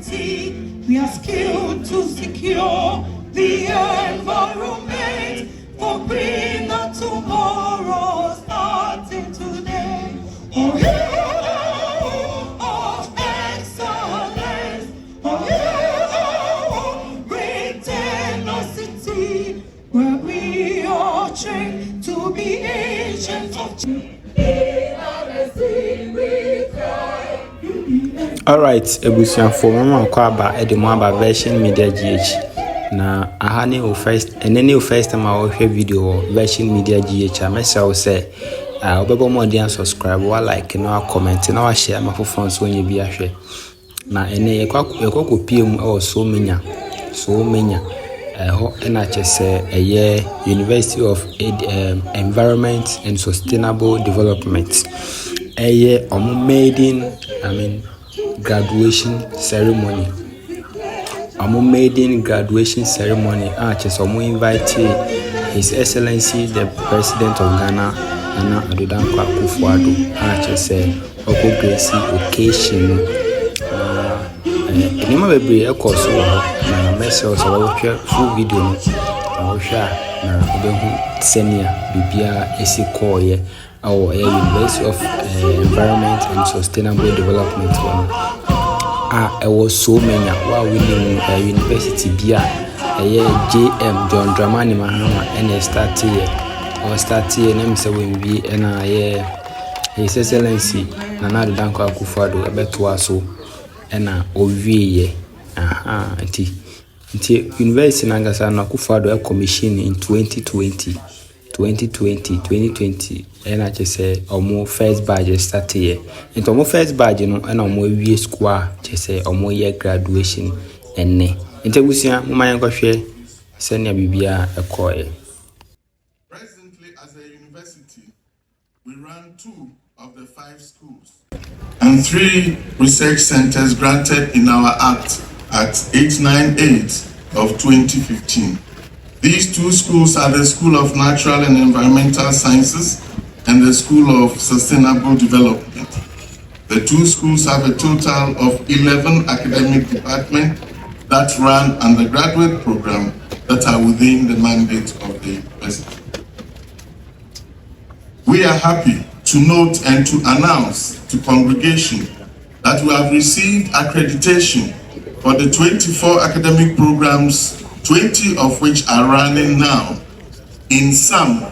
Varsity, we are skilled to secure the environment for greener tomorrow starting today. Oh yeah, of excellence. Oh yeah, great tenacity, where we are trained to be agents of change. Alright, ebusian for mama kwaba edemaba version media GH. Na ahane o first enene o first time I watch video version media GH. I message say obebo mo dey subscribe or like na comment na wa share my phone so nya bi ahwe. Na ene ekwa PM e so menya ho na chese eye University of Environment and Sustainable Development. Eye maiden graduation ceremony. Maiden graduation ceremony. Chese invite His Excellency the President of Ghana, Nana Akuffo Addo. Chese oko grace occasion. Enema bebre e course na message so we full video no na hwa na obehu senior bibia esi koye our University of Environment and Sustainable Development one. It was so many while we in university bia JM John Dramani Mahama and start here name say we be na His Excellency Nana Akuffo Addo ebeto aso na owie nti university nangasa na Akuffo Addo commission in 2020 and I just say omo first badge start here. Into omo first badge no and omo wie school just say omo year graduation enne. Intebusia mo man kwhwe senior bibia ekoye. Presently as a university we run 2 of the 5 schools and 3 research centers granted in our act at 898 of 2015. These 2 schools are the School of Natural and Environmental Sciences and the School of Sustainable Development. The 2 schools have a total of 11 academic departments that run undergraduate programs that are within the mandate of the university. We are happy to note and to announce to congregation that we have received accreditation for the 24 academic programs, 20 of which are running now. In sum,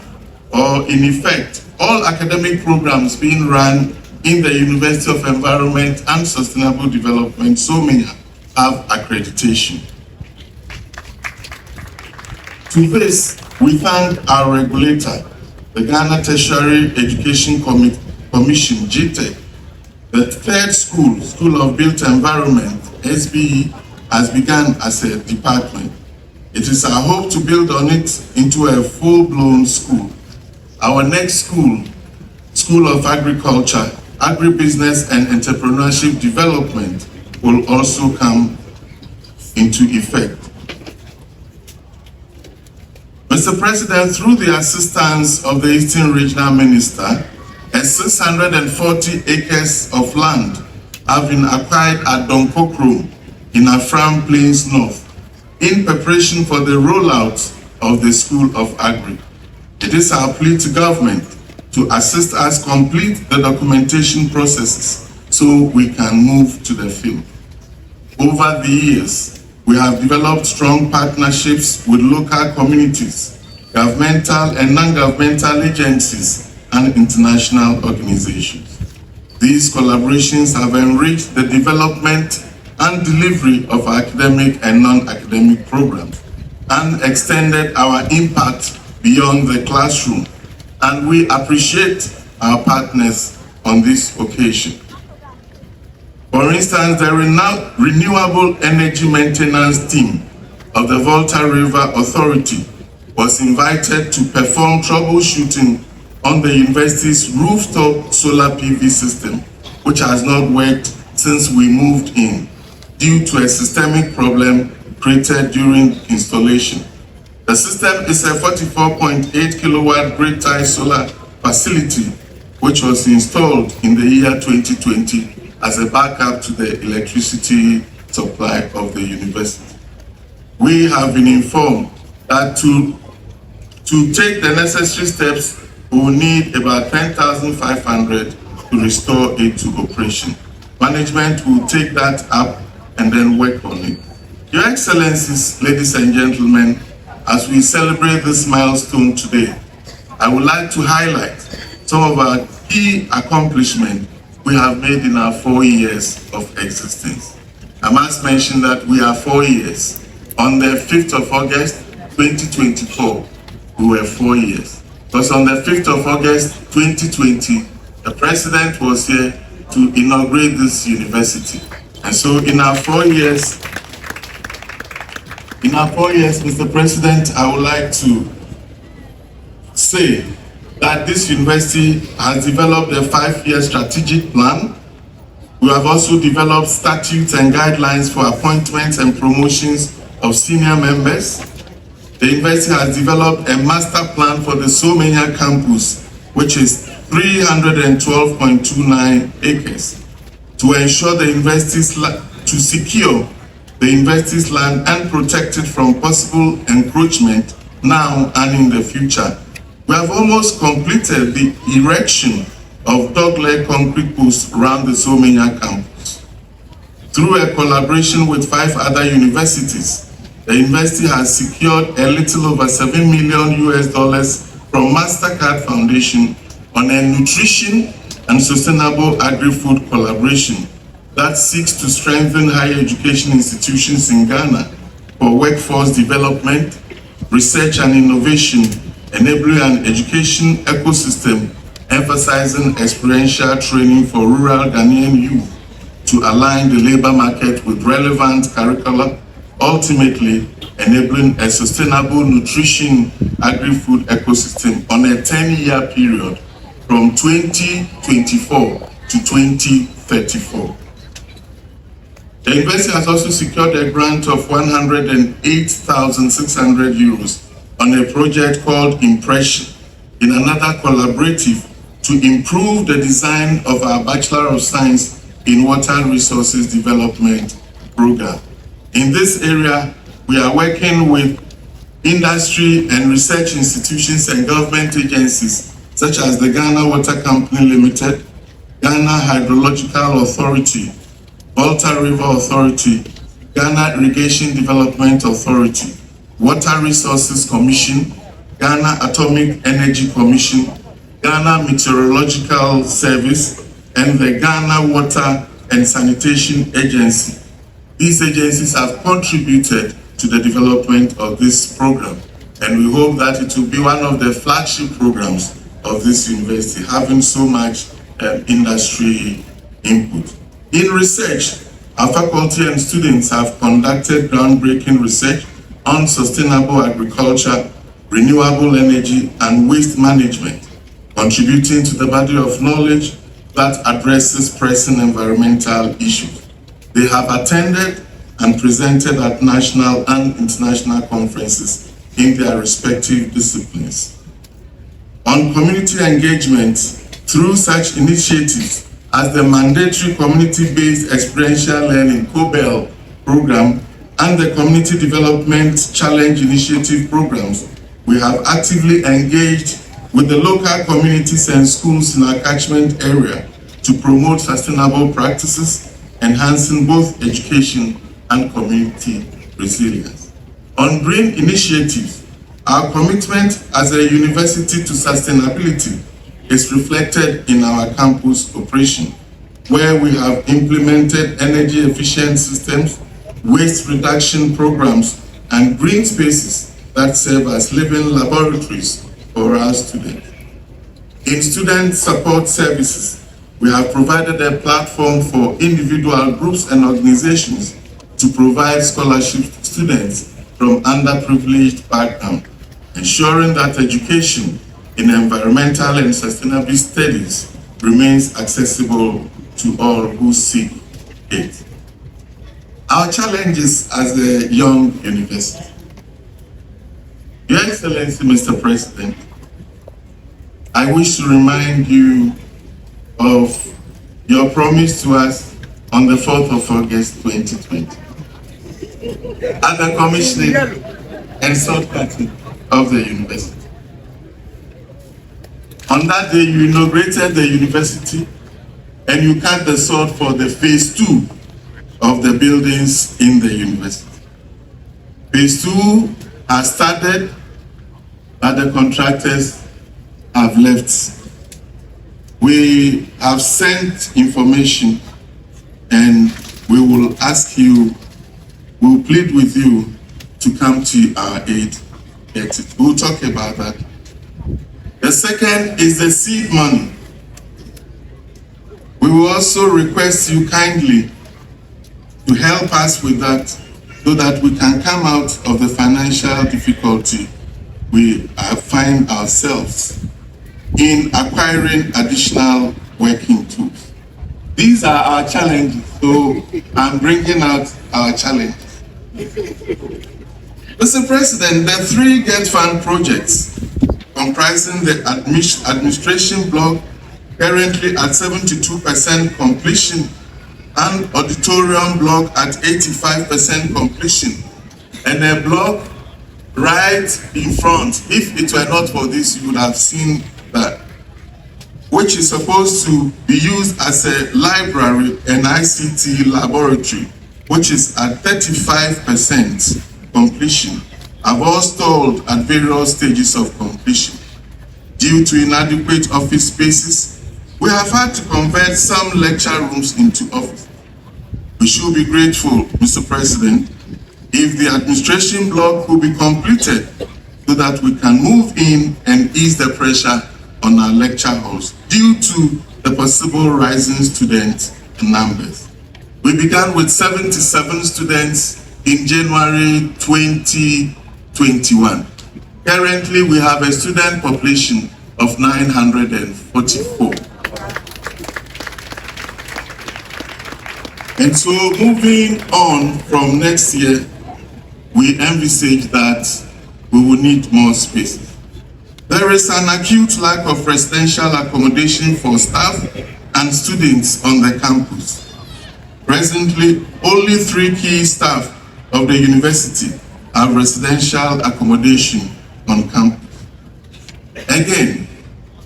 or in effect, all academic programs being run in the University of Environment and Sustainable Development, so many have accreditation. To this, we thank our regulator, the Ghana Tertiary Education Commission, GTEC. The 3rd school, School of Built Environment, SBE, has begun as a department. It is our hope to build on it into a full-blown school. Our next school, School of Agriculture, Agribusiness and Entrepreneurship Development, will also come into effect. Mr. President, through the assistance of the Eastern Regional Minister, 640 acres of land have been acquired at Donkokro in Afram Plains North in preparation for the rollout of the School of Agri. It is our plea to government to assist us complete the documentation processes so we can move to the field. Over the years, we have developed strong partnerships with local communities, governmental and non-governmental agencies, and international organizations. These collaborations have enriched the development and delivery of academic and non-academic programs and extended our impact beyond the classroom, and we appreciate our partners on this occasion. For instance, the Renewable Energy Maintenance Team of the Volta River Authority was invited to perform troubleshooting on the university's rooftop solar PV system, which has not worked since we moved in, due to a systemic problem created during installation. The system is a 44.8 kilowatt grid-tied solar facility, which was installed in the year 2020 as a backup to the electricity supply of the university. We have been informed that to take the necessary steps, we will need about 10,500 to restore it to operation. Management will take that up and then work on it. Your Excellencies, ladies and gentlemen, as we celebrate this milestone today, I would like to highlight some of our key accomplishments we have made in our 4 years of existence. I must mention that we are 4 years. On the 5th of August 2024, we were 4 years. Because on the 5th of August 2020, the President was here to inaugurate this university. And so in our 4 years, Mr. President, I would like to say that this university has developed a 5-year strategic plan. We have also developed statutes and guidelines for appointments and promotions of senior members. The university has developed a master plan for the Somenya campus, which is 312.29 acres, to ensure the university's to secure the university's land and protect it from possible encroachment now and in the future. We have almost completed the erection of dog-leg concrete posts around the Somenya campus. Through a collaboration with 5 other universities, the university has secured a little over $7 million from MasterCard Foundation on a nutrition and sustainable agri-food collaboration that seeks to strengthen higher education institutions in Ghana for workforce development, research and innovation, enabling an education ecosystem emphasizing experiential training for rural Ghanaian youth to align the labor market with relevant curricula, ultimately enabling a sustainable nutrition agri-food ecosystem on a 10-year period from 2024 to 2034. The university has also secured a grant of 108,600 euros on a project called Impression in another collaborative to improve the design of our Bachelor of Science in Water Resources Development program. In this area, we are working with industry and research institutions and government agencies such as the Ghana Water Company Limited, Ghana Hydrological Authority, Volta River Authority, Ghana Irrigation Development Authority, Water Resources Commission, Ghana Atomic Energy Commission, Ghana Meteorological Service, and the Ghana Water and Sanitation Agency. These agencies have contributed to the development of this program, and we hope that it will be one of the flagship programs of this university, having so much industry input. In research, our faculty and students have conducted groundbreaking research on sustainable agriculture, renewable energy, and waste management, contributing to the body of knowledge that addresses pressing environmental issues. They have attended and presented at national and international conferences in their respective disciplines. On community engagement, through such initiatives as the mandatory community-based experiential learning COBEL program and the Community Development Challenge Initiative programs, we have actively engaged with the local communities and schools in our catchment area to promote sustainable practices, enhancing both education and community resilience. On green initiatives, our commitment as a university to sustainability is reflected in our campus operation, where we have implemented energy efficient systems, waste reduction programs, and green spaces that serve as living laboratories for our students. In student support services, we have provided a platform for individual groups and organizations to provide scholarships to students from underprivileged backgrounds, ensuring that education in environmental and sustainability studies remains accessible to all who seek it. Our challenges as a young university. Your Excellency, Mr. President, I wish to remind you of your promise to us on the 4th of August 2020 at the commissioning and sword cutting of the university. On that day, you inaugurated the university and you cut the sword for the phase 2 of the buildings in the university. Phase 2 has started, but the contractors have left. We have sent information and we will ask you, we will plead with you to come to our aid. We'll talk about that. The second is the seed money. We will also request you kindly to help us with that so that we can come out of the financial difficulty we find ourselves in acquiring additional working tools. These are our challenges, so I'm bringing out our challenges. Mr. President, the 3 Get Fund projects comprising the administration block currently at 72% completion and auditorium block at 85% completion, and a block right in front, if it were not for this, you would have seen that, which is supposed to be used as a library and ICT laboratory, which is at 35% completion, have all stalled at various stages of completion. Due to inadequate office spaces, we have had to convert some lecture rooms into offices. We should be grateful, Mr. President, if the administration block will be completed so that we can move in and ease the pressure on our lecture halls due to the possible rising student numbers. We began with 77 students in January 2021. Currently, we have a student population of 944. And so moving on from next year, we envisage that we will need more space. There is an acute lack of residential accommodation for staff and students on the campus. Presently, only 3 key staff of the university have residential accommodation on campus. Again,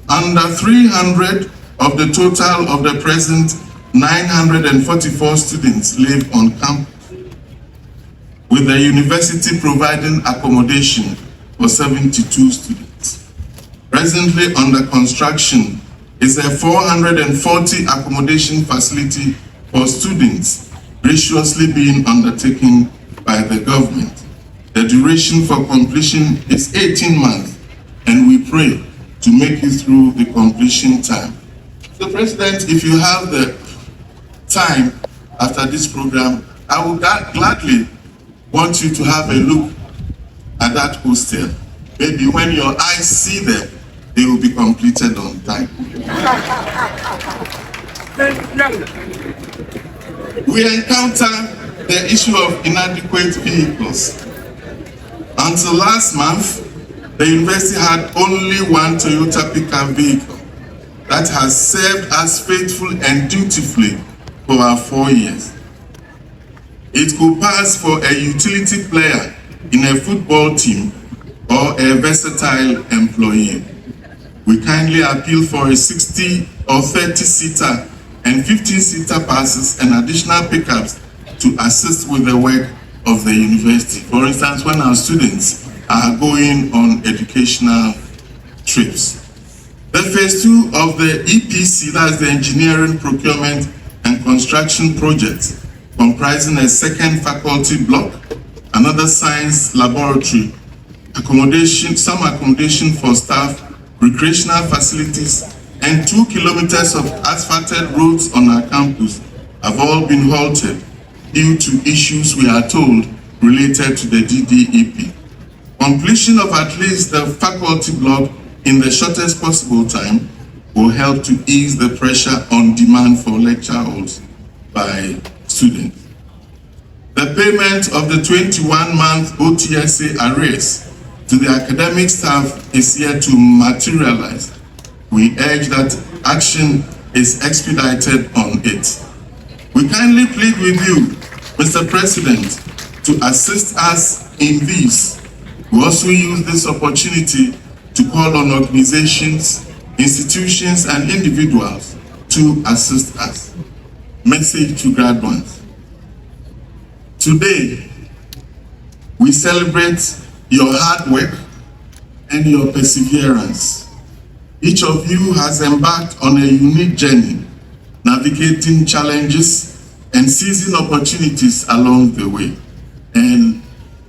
under 300 of the total of the present 944 students live on campus, with the university providing accommodation for 72 students. Presently under construction is a 440 accommodation facility for students, graciously being undertaken by the government. The duration for completion is 18 months, and we pray to make it through the completion time. So, President, if you have the time after this program, I would gladly want you to have a look at that hostel. Maybe when your eyes see them, they will be completed on time. We encounter the issue of inadequate vehicles. Until last month, the university had only 1 Toyota pickup vehicle that has served us faithfully and dutifully for our 4 years. It could pass for a utility player in a football team or a versatile employee. We kindly appeal for a 60 or 30-seater and 15-seater passes and additional pickups to assist with the work of the university. For instance, when our students are going on educational trips. The phase 2 of the EPC, that's the engineering, procurement, and construction project, comprising a 2nd faculty block, another science laboratory, accommodation, some accommodation for staff, recreational facilities, and 2 kilometers of asphalted roads on our campus have all been halted due to issues, we are told, related to the DDEP. Completion of at least the faculty block in the shortest possible time will help to ease the pressure on demand for lecture halls by students. The payment of the 21-month OTSA arrears to the academic staff is yet to materialize. We urge that action is expedited on it. We kindly plead with you, Mr. President, to assist us in this. We also use this opportunity to call on organizations, institutions, and individuals to assist us. Message to graduates. Today, we celebrate your hard work and your perseverance. Each of you has embarked on a unique journey, navigating challenges and seizing opportunities along the way. And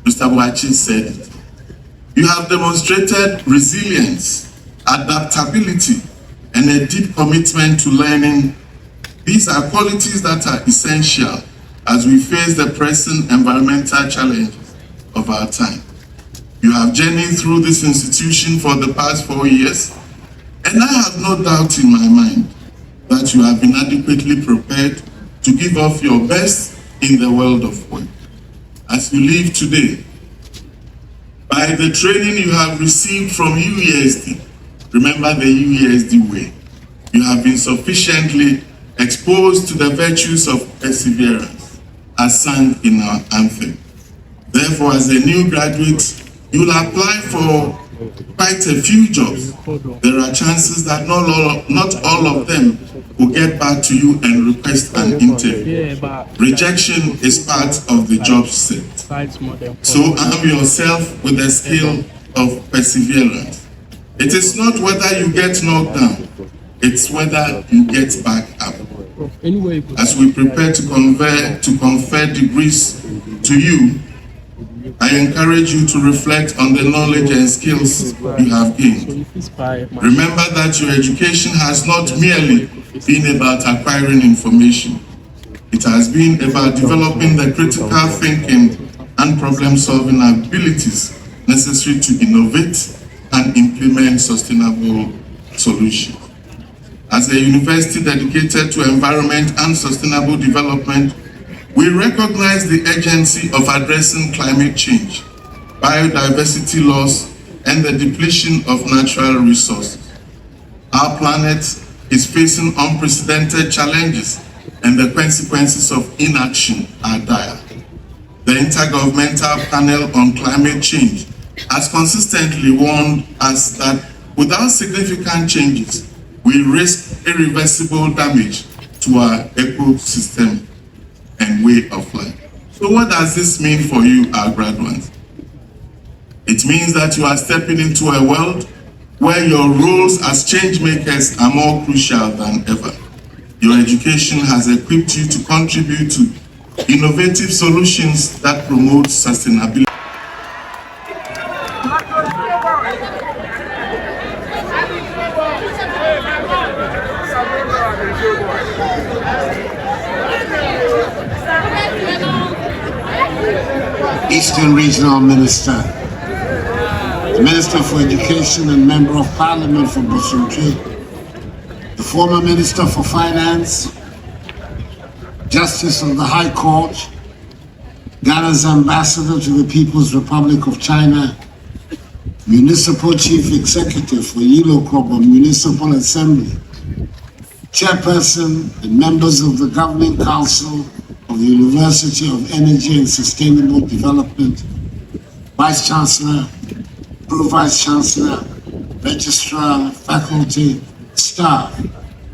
Mr. Boachi said it. You have demonstrated resilience, adaptability, and a deep commitment to learning. These are qualities that are essential as we face the pressing environmental challenges of our time. You have journeyed through this institution for the past 4 years, and I have no doubt in my mind that you have been adequately prepared to give off your best in the world of work. As you leave today, by the training you have received from UESD, remember the UESD way, you have been sufficiently exposed to the virtues of perseverance, as sung in our anthem. Therefore, as a new graduate, you will apply for quite a few jobs. There are chances that not all of them will get back to you and request an interview. Rejection is part of the job set. So arm yourself with the skill of perseverance. It is not whether you get knocked down, it's whether you get back up. As we prepare to confer degrees to you, I encourage you to reflect on the knowledge and skills you have gained. Remember that your education has not merely been about acquiring information. It has been about developing the critical thinking and problem-solving abilities necessary to innovate and implement sustainable solutions. As a university dedicated to environment and sustainable development, we recognize the urgency of addressing climate change, biodiversity loss, and the depletion of natural resources. Our planet is facing unprecedented challenges, and the consequences of inaction are dire. The Intergovernmental Panel on Climate Change has consistently warned us that without significant changes, we risk irreversible damage to our ecosystem and way of life. So what does this mean for you, our graduates? It means that you are stepping into a world where your roles as change makers are more crucial than ever. Your education has equipped you to contribute to innovative solutions that promote sustainability. Eastern Regional Minister, the Minister for Education and Member of Parliament for Bosumtwi, the former Minister for Finance, Justice of the High Court, Ghana's Ambassador to the People's Republic of China, Municipal Chief Executive for Yilokrobo Municipal Assembly, Chairperson and members of the Governing Council of the University of Energy and Sustainable Development, Vice Chancellor, Pro-Vice Chancellor, Registrar, faculty, staff,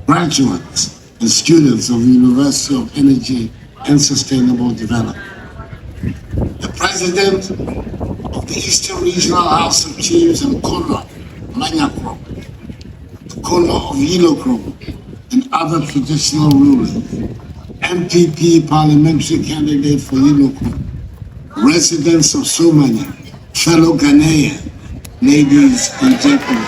graduates, and students of the University of Energy and Sustainable Development. The President of the Eastern Regional House of Chiefs and Kono, Manyakro, the Kono of Yilokrobo, and other traditional rulers, MPP parliamentary candidate for Yilokrobo, residents of Somanya, fellow Ghanaians, ladies and gentlemen.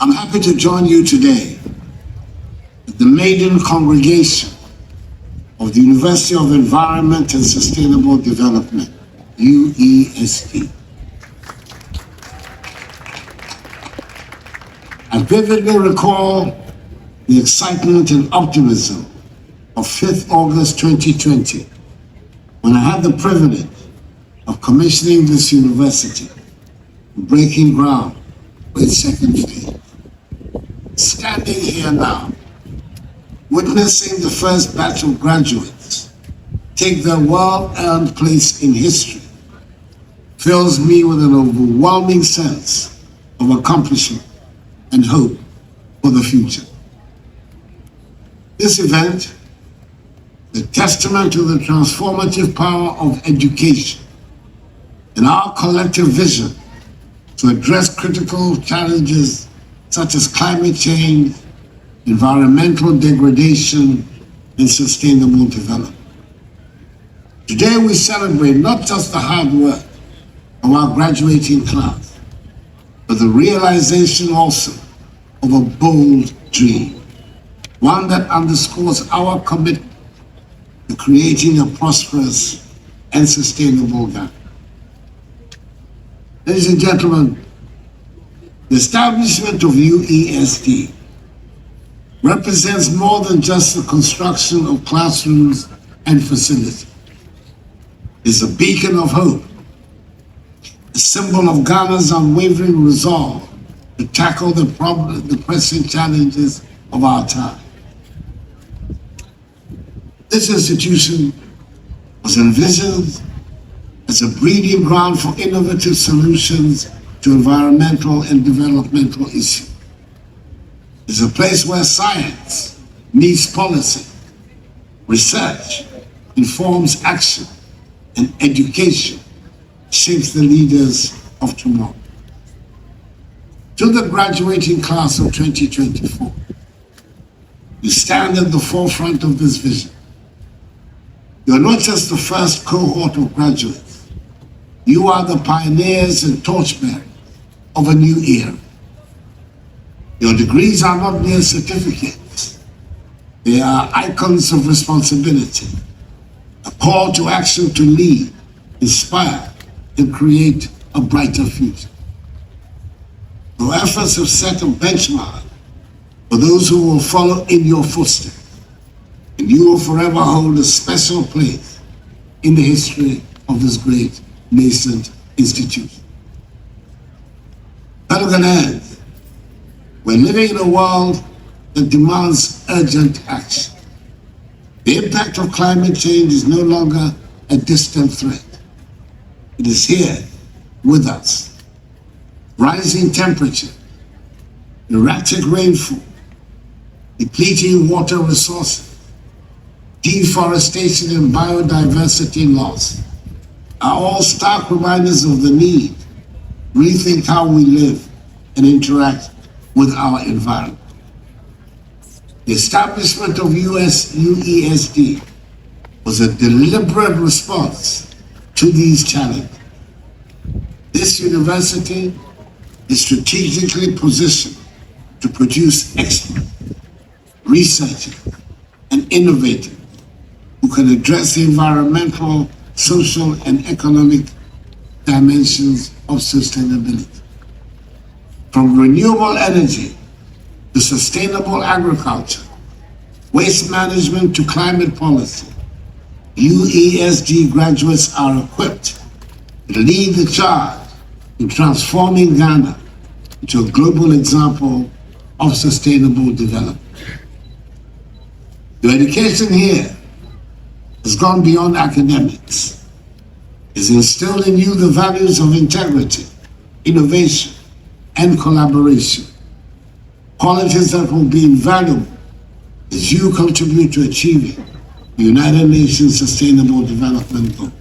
I'm happy to join you today at the maiden congregation of the University of Environment and Sustainable Development, UESD. I vividly recall the excitement and optimism of 5th August 2020, when I had the privilege of commissioning this university and breaking ground for its second phase. Standing here now, witnessing the first batch of graduates take their well-earned place in history fills me with an overwhelming sense of accomplishment and hope for the future. This event is a testament to the transformative power of education and our collective vision to address critical challenges such as climate change, environmental degradation, and sustainable development. Today we celebrate not just the hard work of our graduating class, but the realization also of a bold dream, one that underscores our commitment to creating a prosperous and sustainable Ghana. Ladies and gentlemen, the establishment of UESD represents more than just the construction of classrooms and facilities. It's a beacon of hope, a symbol of Ghana's unwavering resolve to tackle the pressing challenges of our time. This institution was envisioned as a breeding ground for innovative solutions to environmental and developmental issues. It's a place where science meets policy, research informs action, and education shapes the leaders of tomorrow. To the graduating class of 2024, you stand at the forefront of this vision. You are not just the first cohort of graduates. You are the pioneers and torchbearers of a new era. Your degrees are not mere certificates. They are icons of responsibility, a call to action to lead, inspire, and create a brighter future. Your efforts have set a benchmark for those who will follow in your footsteps, and you will forever hold a special place in the history of this great nascent institution. Fellow Ghanaians, we're living in a world that demands urgent action. The impact of climate change is no longer a distant threat. It is here with us. Rising temperature, erratic rainfall, depleting water resources, deforestation and biodiversity loss are all stark reminders of the need to rethink how we live and interact with our environment. The establishment of UESD was a deliberate response to these challenges. This university is strategically positioned to produce experts, researchers, and innovators who can address the environmental, social, and economic dimensions of sustainability. From renewable energy to sustainable agriculture, waste management to climate policy, UESD graduates are equipped to lead the charge in transforming Ghana into a global example of sustainable development. Your education here has gone beyond academics. It's instilled in you the values of integrity, innovation, and collaboration, qualities that will be invaluable as you contribute to achieving the United Nations Sustainable Development Goals.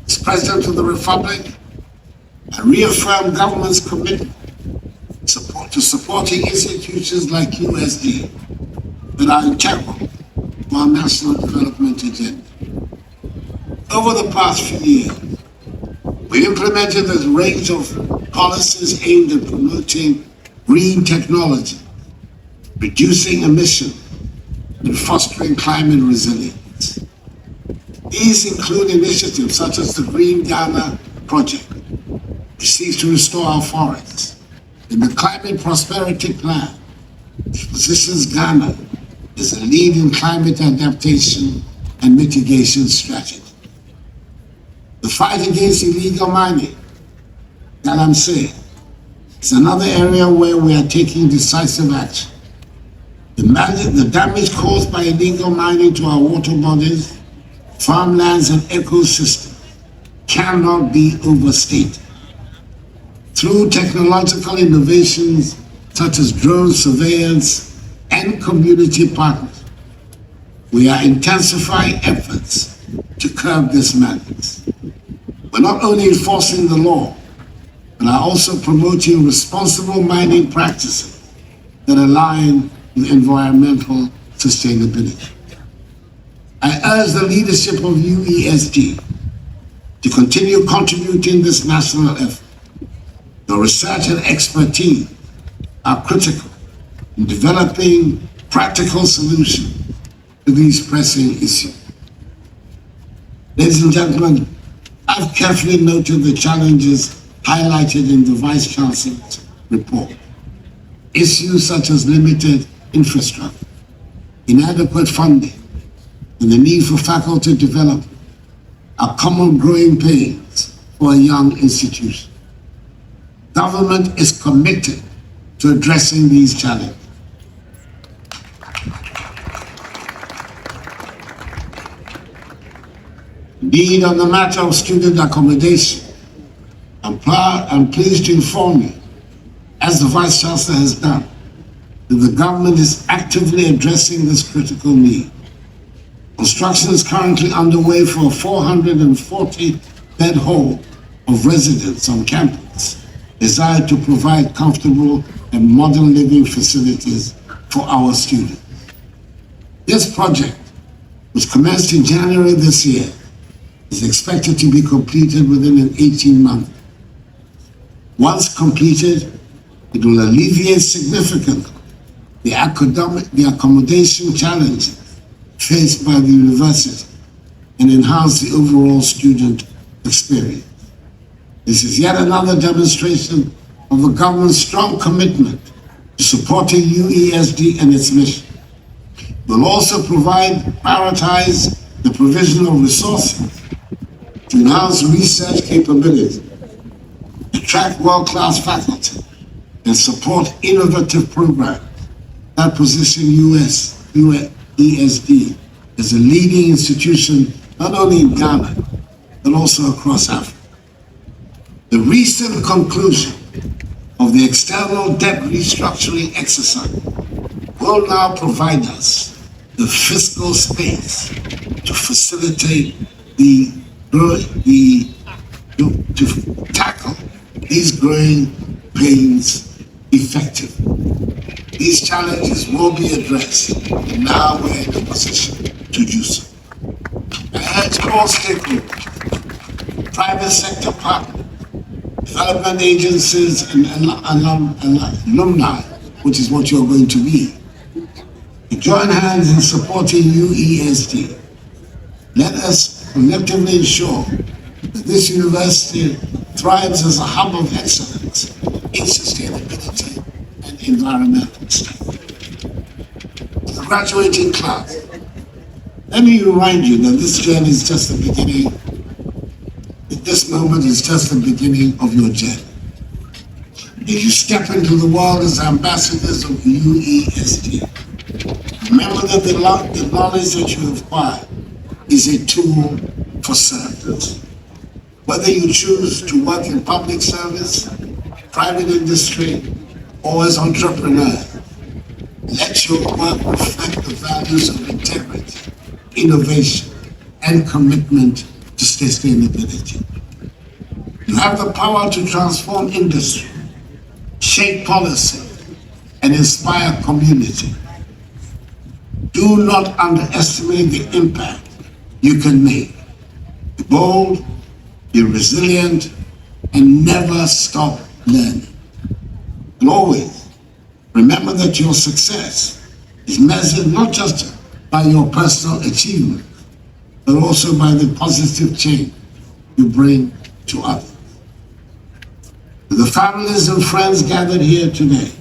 As President of the Republic, I reaffirm government's commitment to supporting institutions like USD that are integral to our national development agenda. Over the past few years, we implemented a range of policies aimed at promoting green technology, reducing emissions, and fostering climate resilience. These include initiatives such as the Green Ghana Project, which seeks to restore our forests, and the Climate Prosperity Plan, which positions Ghana as a lead in climate adaptation and mitigation strategy. fight against illegal mining, that I'm saying, is another area where we are taking decisive action. The damage caused by illegal mining to our water bodies, farmlands, and ecosystems cannot be overstated. Through technological innovations such as drone surveillance and community partners, we are intensifying efforts to curb this madness. We're not only enforcing the law, but are also promoting responsible mining practices that align with environmental sustainability. I urge the leadership of UESG to continue contributing this national effort. Your research and expertise are critical in developing practical solutions to these pressing issues. Ladies and gentlemen, I've carefully noted the challenges highlighted in the Vice Chancellor's report. Issues such as limited infrastructure, inadequate funding, and the need for faculty development are common growing pains for a young institution. Government is committed to addressing these challenges. Indeed, on the matter of student accommodation, I'm pleased to inform you, as the Vice Chancellor has done, that the government is actively addressing this critical need. Construction is currently underway for a 440-bed hall of residence on campus, designed to provide comfortable and modern living facilities for our students. This project, which commenced in January this year, is expected to be completed within an 18-month. Once completed, it will alleviate significantly the accommodation challenges faced by the university and enhance the overall student experience. This is yet another demonstration of the government's strong commitment to supporting UESD and its mission. We'll also prioritize the provision of resources to enhance research capability, attract world-class faculty, and support innovative programs that position UESD as a leading institution not only in Ghana, but also across Africa. The recent conclusion of the external debt restructuring exercise will now provide us the fiscal space to facilitate to tackle these growing pains effectively. These challenges will be addressed, and now we're in a position to do so. I urge all stakeholders, private sector partners, development agencies, and alumni, which is what you're going to be, to join hands in supporting UESD. Let us collectively ensure that this university thrives as a hub of excellence in sustainability and environmental studies. The graduating class, let me remind you that this journey is just the beginning. This moment is just the beginning of your journey. If you step into the world as ambassadors of UESD, remember that the knowledge that you acquire is a tool for service. Whether you choose to work in public service, private industry, or as entrepreneur, let your work reflect the values of integrity, innovation, and commitment to sustainability. You have the power to transform industry, shape policy, and inspire community. Do not underestimate the impact you can make. Be bold, be resilient, and never stop learning. And always remember that your success is measured not just by your personal achievement, but also by the positive change you bring to others. To the families and friends gathered here today,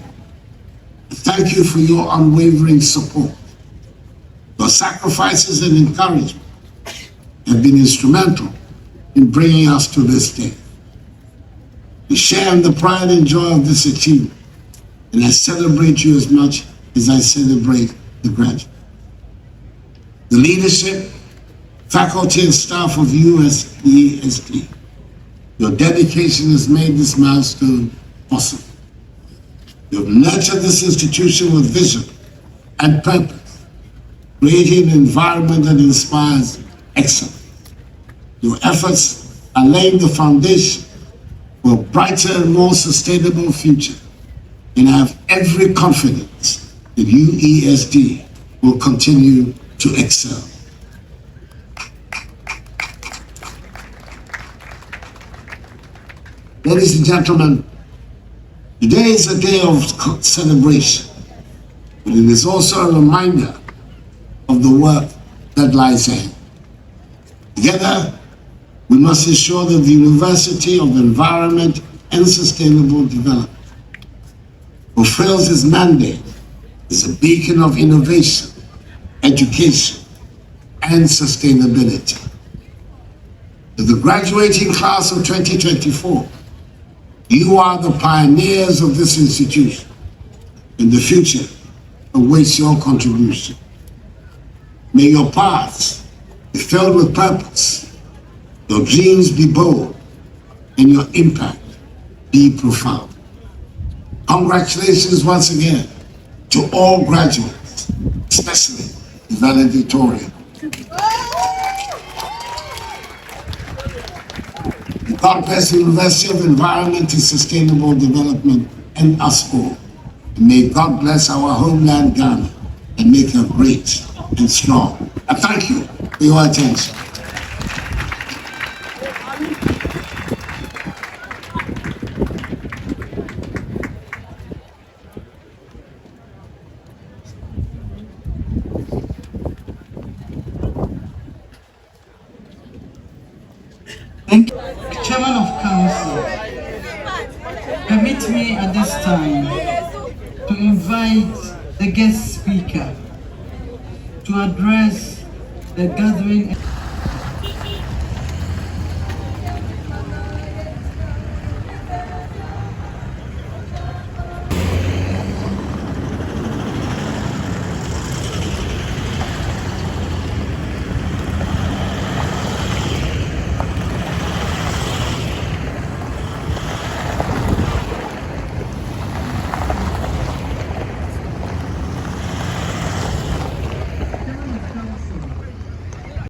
thank you for your unwavering support. Your sacrifices and encouragement have been instrumental in bringing us to this day. We share in the pride and joy of this achievement, and I celebrate you as much as I celebrate the graduates. The leadership, faculty, and staff of USESD, your dedication has made this milestone possible. You have nurtured this institution with vision and purpose, creating an environment that inspires excellence. Your efforts are laying the foundation for a brighter and more sustainable future, and I have every confidence that UESD will continue to excel. Ladies and gentlemen, today is a day of celebration, but it is also a reminder of the work that lies ahead. Together, we must ensure that the University of Environment and Sustainable Development fulfills its mandate as a beacon of innovation, education, and sustainability. To the graduating class of 2024, you are the pioneers of this institution, and the future awaits your contribution. May your paths be filled with purpose, your dreams be bold, and your impact be profound. Congratulations once again to all graduates, especially the valedictorian. God bless the University of Environment and Sustainable Development and us all. And may God bless our homeland Ghana and make her great and strong. I thank you for your attention. Thank you. Chairman of Council, permit me at this time to invite the guest speaker to address the gathering.